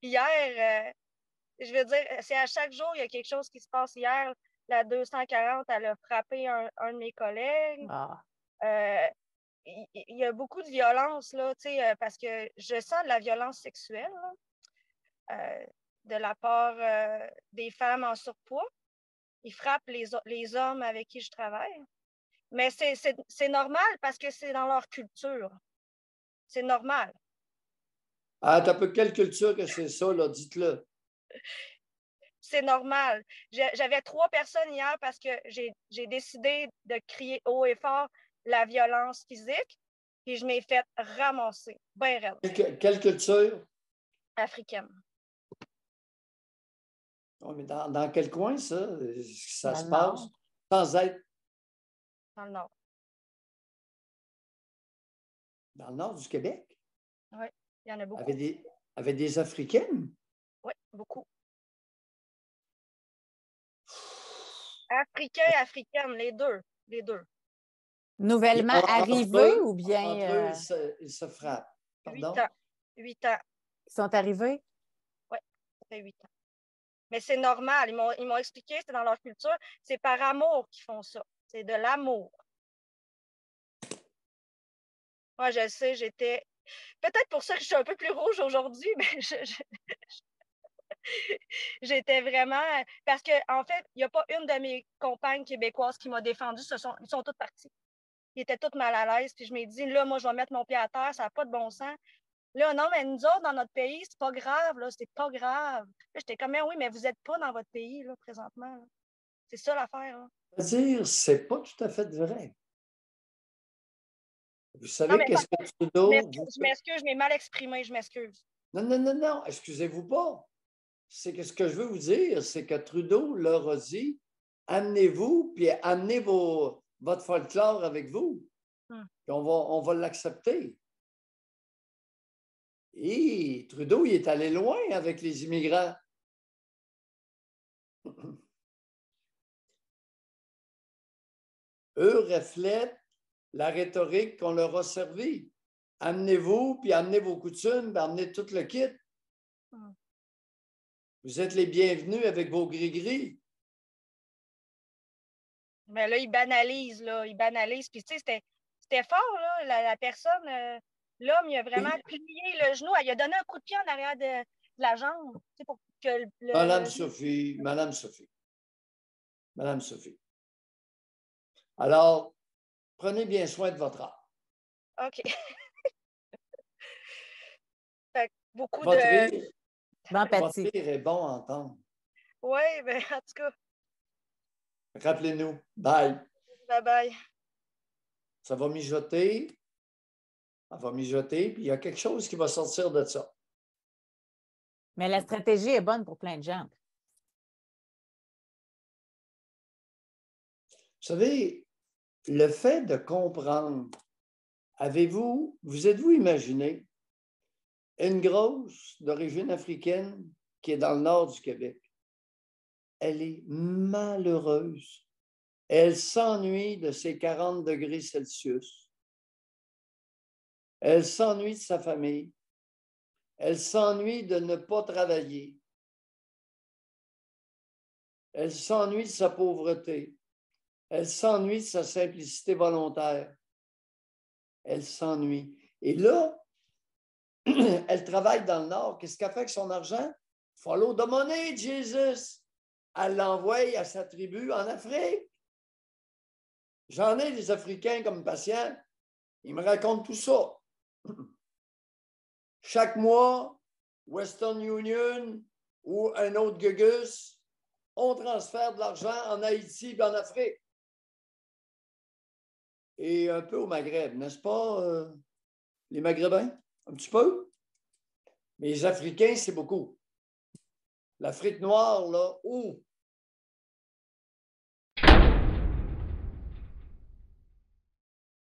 Hier, je veux dire, c'est à chaque jour, il y a quelque chose qui se passe. Hier, la 240, elle a frappé un de mes collègues. Ah. Il y a beaucoup de violence, là, parce que je sens de la violence sexuelle là, de la part des femmes en surpoids. Ils frappent les hommes avec qui je travaille. Mais c'est normal parce que c'est dans leur culture. C'est normal. Ah, t'as peu quelle culture que c'est ça, là? Dites-le. C'est normal. J'avais 3 personnes hier parce que j'ai décidé de crier haut et fort la violence physique, puis je m'ai fait ramasser. Ben raide. Quelle culture? Africaine. Oh, mais dans quel coin, ça Dans se le passe? Nord. Sans être Dans le Nord. dans le nord du Québec? Oui, il y en a beaucoup. Avec des Africaines? Oui, beaucoup. Africains, africaines, les deux. Les deux. Nouvellement arrivés ou bien. Entre eux, ils se frappent. Pardon? 8 ans. 8 ans. Ils sont arrivés? Oui, ça fait 8 ans. Mais c'est normal. Ils m'ont expliqué, c'est dans leur culture. C'est par amour qu'ils font ça. C'est de l'amour. Moi, je sais, j'étais. Peut-être pour ça que je suis un peu plus rouge aujourd'hui, mais j'étais vraiment. Parce qu'en fait, il n'y a pas une de mes compagnes québécoises qui m'a défendue. Ils sont toutes partis. Ils étaient toutes mal à l'aise. Puis je m'ai dit, là, moi, je vais mettre mon pied à terre, ça n'a pas de bon sens. Là, non, mais nous autres, dans notre pays, c'est pas grave, là, c'est pas grave. Là, j'étais comme, mais oui, mais vous n'êtes pas dans votre pays, là, présentement. Là. C'est ça l'affaire, là. C'est-à-dire, c'est pas tout à fait vrai. Vous Non, savez mais qu'est-ce que Trudeau... je m'excuse, je m'ai mal exprimé, je m'excuse. Non, excusez-vous pas. C'est que ce que je veux vous dire, c'est que Trudeau leur a dit, amenez-vous, puis amenez votre folklore avec vous. Puis on va l'accepter. Et Trudeau, il est allé loin avec les immigrants. Eux reflètent la rhétorique qu'on leur a servie. Amenez-vous, puis amenez vos coutumes, puis amenez tout le kit. Vous êtes les bienvenus avec vos gris-gris. Mais là, ils banalisent, là. Ils banalisent. Puis, tu sais, c'était fort, là. La personne, l'homme, il a vraiment plié le genou. Il a donné un coup de pied en arrière de la jambe, tu sais, pour que Madame Sophie. Alors, prenez bien soin de votre art. OK. Fait que beaucoup Votre de... rire, D'empathie. votre rire est bon à entendre. Oui, bien, en tout cas. Rappelez-nous. Bye. Bye-bye. Ça va mijoter. Ça va mijoter, puis il y a quelque chose qui va sortir de ça. Mais la stratégie est bonne pour plein de gens. Vous savez, le fait de comprendre, vous êtes-vous imaginé une grosse d'origine africaine qui est dans le nord du Québec? Elle est malheureuse. Elle s'ennuie de ses 40 degrés Celsius. Elle s'ennuie de sa famille. Elle s'ennuie de ne pas travailler. Elle s'ennuie de sa pauvreté. Elle s'ennuie de sa simplicité volontaire. Elle s'ennuie. Et là, elle travaille dans le Nord. Qu'est-ce qu'elle fait avec son argent? Follow the money, Jesus! Elle l'envoie à sa tribu en Afrique. J'en ai des Africains comme patients. Ils me racontent tout ça. Chaque mois, Western Union ou un autre Gugus, on transfère de l'argent en Haïti et en Afrique. Et un peu au Maghreb, n'est-ce pas, les Maghrébins? Un petit peu. Mais les Africains, c'est beaucoup. L'Afrique noire, là,